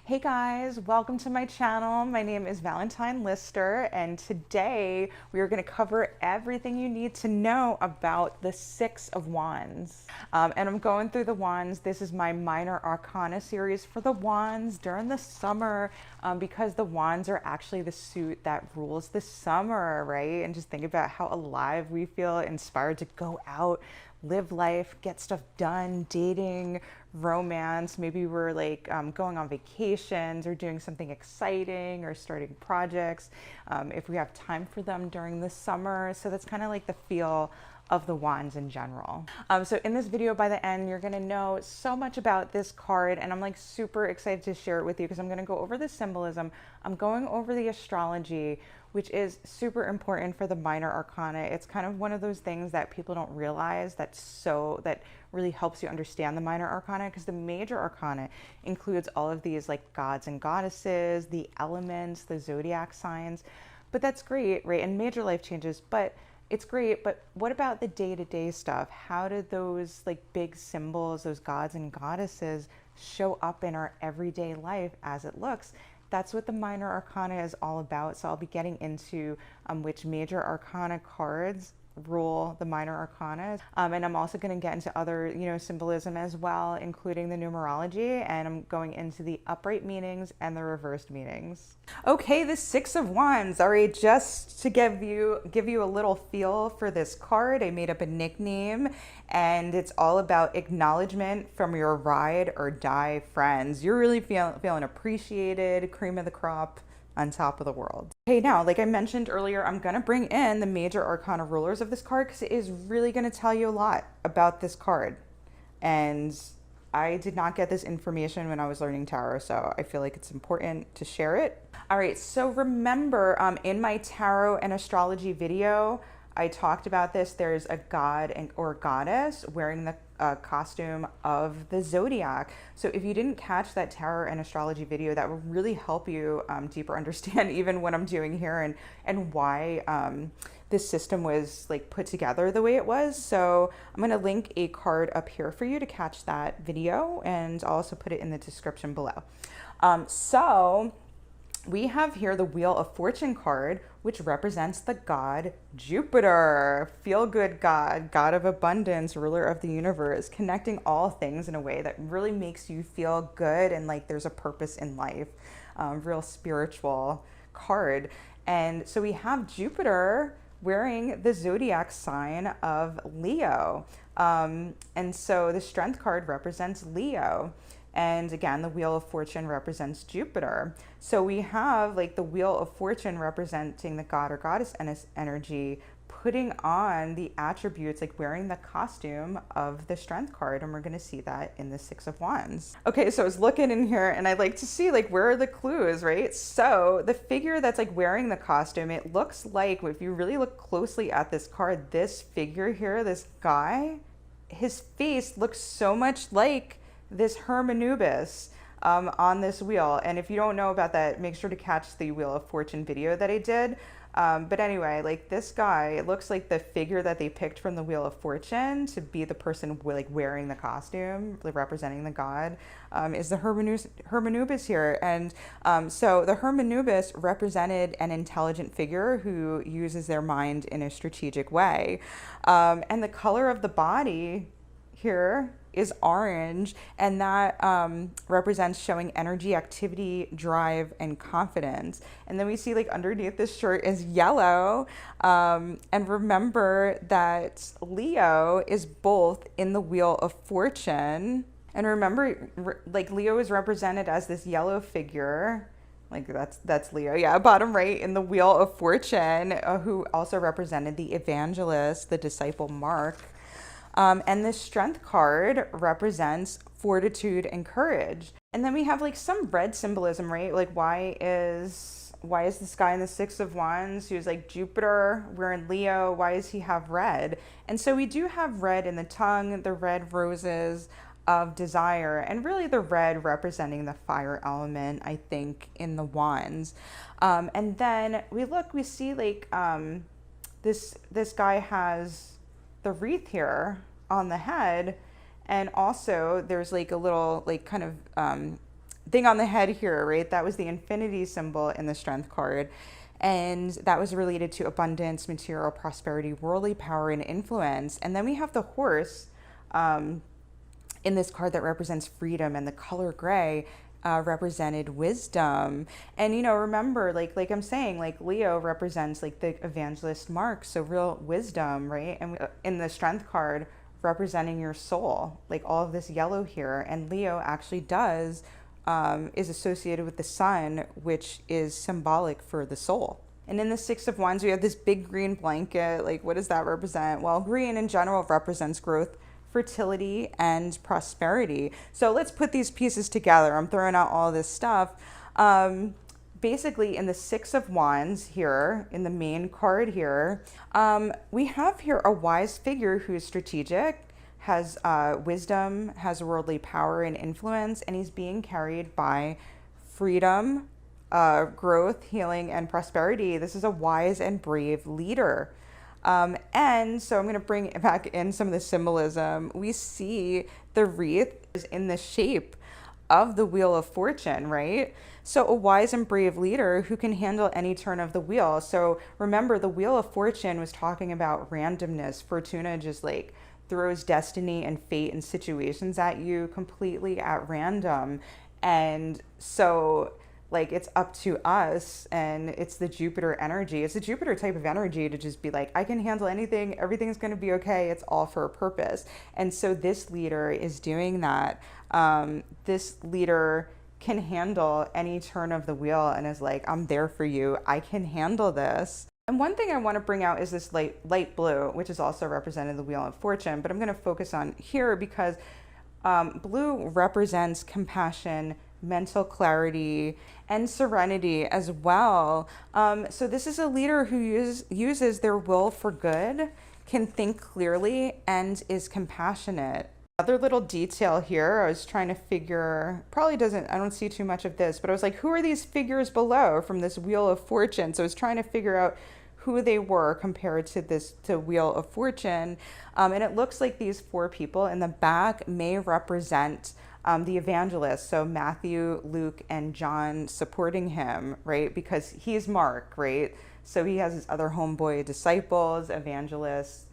Hey guys, welcome to my channel. My name is Valentine Lister, and today we are going to cover everything you need to know about the Six of Wands. And I'm going through the wands. This is my minor arcana series for the wands during the summer, because the wands are actually the suit that rules the summer, right? And just think about how alive we feel, inspired to go out, live life, get stuff done, dating, romance. Maybe we're like going on vacations or doing something exciting or starting projects if we have time for them during the summer. So that's kind of like the feel of the wands in general. So in this video, by the end, you're gonna know so much about this card, and I'm like super excited to share it with you because I'm gonna go over the symbolism. I'm going over the astrology, which is super important for the minor arcana. It's kind of one of those things that people don't realize that really helps you understand the minor arcana, because the major arcana includes all of these like gods and goddesses, the elements, the zodiac signs. But that's great, right? And major life changes, but it's great, but what about the day-to-day stuff? How do those like big symbols, those gods and goddesses, show up in our everyday life as it looks? That's what the minor arcana is all about. So I'll be getting into which major arcana cards rule the minor arcana, and I'm also going to get into other symbolism as well, including the numerology, and I'm going into the upright meanings and the reversed meanings. Okay, the Six of Wands. All right, just to give you a little feel for this card, I made up a nickname, and it's all about acknowledgement from your ride or die friends. You're really feeling appreciated, cream of the crop, on top of the world. Okay, now, like I mentioned earlier, I'm gonna bring in the major arcana rulers of this card because it is really gonna tell you a lot about this card. And I did not get this information when I was learning tarot, so I feel like it's important to share it. All right, so remember, in my tarot and astrology video, I talked about this. There's a god or goddess wearing the costume of the zodiac. So if you didn't catch that tarot and astrology video, that would really help you deeper understand even what I'm doing here and why this system was like put together the way it was. So I'm going to link a card up here for you to catch that video, and I'll also put it in the description below. So we have here the Wheel of Fortune card, which represents the god Jupiter, feel-good god, god of abundance, ruler of the universe, connecting all things in a way that really makes you feel good and like there's a purpose in life. Real spiritual card. And so we have Jupiter wearing the zodiac sign of Leo. And so the Strength card represents Leo. And again, the Wheel of Fortune represents Jupiter. So we have like the Wheel of Fortune representing the god or goddess energy, putting on the attributes, like wearing the costume of the Strength card. And we're going to see that in the Six of Wands. Okay, so I was looking in here and I like to see like where are the clues, right? So the figure that's like wearing the costume, it looks like, if you really look closely at this card, this figure here, this guy, his face looks so much like this Hermanubis on this wheel. And if you don't know about that, make sure to catch the Wheel of Fortune video that I did. But anyway, like this guy, it looks like the figure that they picked from the Wheel of Fortune to be the person like wearing the costume, like representing the god, is the Hermanubis here. And so the Hermanubis represented an intelligent figure who uses their mind in a strategic way. And the color of the body here is orange, and that represents showing energy, activity, drive, and confidence. And then we see like underneath this shirt is yellow. And remember that Leo is both in the Wheel of Fortune. And remember, like Leo is represented as this yellow figure. Like that's Leo, yeah, bottom right in the Wheel of Fortune, who also represented the evangelist, the disciple Mark. And the Strength card represents fortitude and courage. And then we have like some red symbolism, right? Like why is this guy in the Six of Wands who's like Jupiter, we're in Leo, why does he have red? And so we do have red in the tongue, the red roses of desire, and really the red representing the fire element, I think, in the wands. And then we see like this guy has the wreath here on the head, and also there's like a little like kind of thing on the head here, right? That was the infinity symbol in the strength card. And that was related to abundance, material prosperity, worldly power, and influence. And then we have the horse in this card that represents freedom, and the color gray represented wisdom. And remember, like I'm saying, like Leo represents like the evangelist mark, so real wisdom, right? And in the strength card representing your soul, like all of this yellow here, and Leo actually is associated with the sun, which is symbolic for the soul. And in the Six of Wands, we have this big green blanket. Like, what does that represent? Well, green in general represents growth, fertility, and prosperity. So let's put these pieces together. I'm throwing out all this stuff. Basically, in the Six of Wands here, in the main card here, we have here a wise figure who's strategic, has wisdom, has worldly power and influence, and he's being carried by freedom, growth, healing, and prosperity. This is a wise and brave leader. And so I'm going to bring back in some of the symbolism. We see the wreath is in the shape of the Wheel of Fortune, right? So a wise and brave leader who can handle any turn of the wheel. So remember, the Wheel of Fortune was talking about randomness. Fortuna just like throws destiny and fate and situations at you completely at random. And so like it's up to us, and it's the Jupiter energy. It's the Jupiter type of energy to just be like, I can handle anything. Everything's going to be okay. It's all for a purpose. And so this leader is doing that. This leader can handle any turn of the wheel and is like, I'm there for you. I can handle this. And one thing I want to bring out is this light blue, which is also represented in the Wheel of Fortune, but I'm going to focus on here because blue represents compassion, mental clarity, and serenity as well. So this is a leader who uses their will for good, can think clearly, and is compassionate. Another little detail here, I was trying to figure, I don't see too much of this, but I was like, who are these figures below from this Wheel of Fortune? So I was trying to figure out who they were compared to Wheel of Fortune. And it looks like these four people in the back may represent the evangelists. So Matthew, Luke, and John supporting him, right? Because he's Mark, right? So he has his other homeboy disciples, evangelists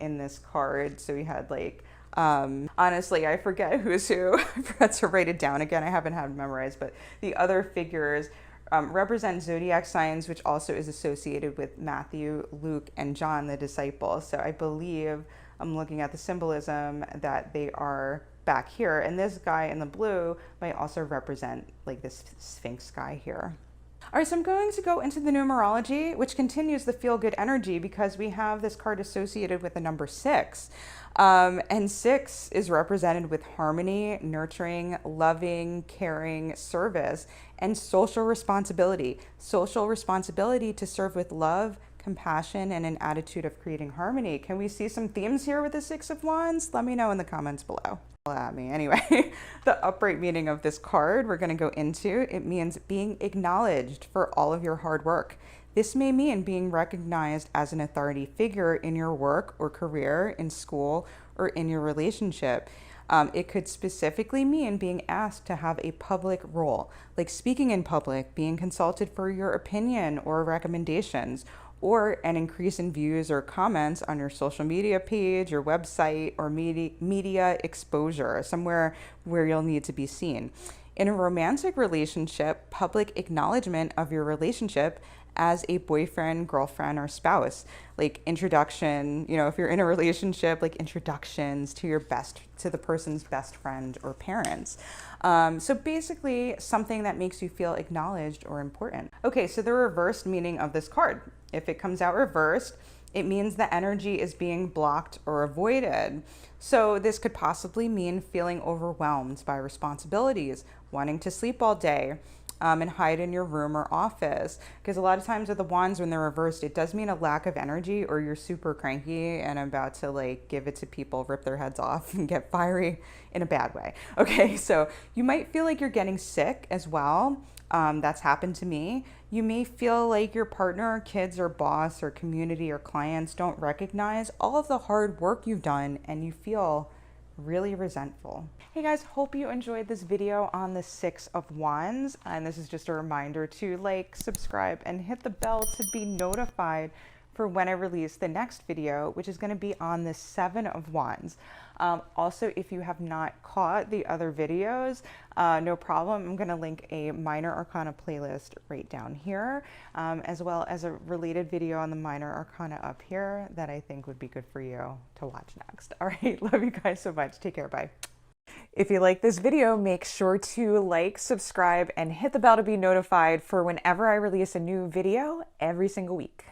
in this card. So we had like, honestly, I forget who's who. I forgot to write it down again. I haven't had it memorized, but the other figures represent zodiac signs, which also is associated with Matthew, Luke, and John, the disciples. So I believe, I'm looking at the symbolism, that they are back here. And this guy in the blue might also represent like this Sphinx guy here. All right, so I'm going to go into the numerology, which continues the feel-good energy because we have this card associated with the number 6. And 6 is represented with harmony, nurturing, loving, caring, service, and social responsibility. Social responsibility to serve with love, compassion, and an attitude of creating harmony. Can we see some themes here with the 6 of Wands? Let me know in the comments below. At me. Anyway, the upright meaning of this card we're going to go into, it means being acknowledged for all of your hard work. This may mean being recognized as an authority figure in your work or career, in school, or in your relationship. It could specifically mean being asked to have a public role, like speaking in public, being consulted for your opinion or recommendations, or an increase in views or comments on your social media page, your website, or media exposure, somewhere where you'll need to be seen. In a romantic relationship, public acknowledgement of your relationship as a boyfriend, girlfriend, or spouse, like introduction, if you're in a relationship, like introductions to the person's best friend or parents. So basically something that makes you feel acknowledged or important. Okay, so the reversed meaning of this card. If it comes out reversed, it means the energy is being blocked or avoided. So this could possibly mean feeling overwhelmed by responsibilities, wanting to sleep all day, and hide in your room or office. Because a lot of times with the wands, when they're reversed, it does mean a lack of energy, or you're super cranky and about to like give it to people, rip their heads off, and get fiery in a bad way. Okay, so you might feel like you're getting sick as well. That's happened to me. You may feel like your partner, kids, or boss, or community, or clients don't recognize all of the hard work you've done, and you feel really resentful. Hey guys, hope you enjoyed this video on the Six of Wands. And this is just a reminder to like, subscribe, and hit the bell to be notified for when I release the next video, which is going to be on the Seven of Wands. Also, if you have not caught the other videos, no problem. I'm going to link a Minor Arcana playlist right down here, as well as a related video on the Minor Arcana up here that I think would be good for you to watch next. All right, love you guys so much. Take care. Bye. If you like this video, make sure to like, subscribe, and hit the bell to be notified for whenever I release a new video every single week.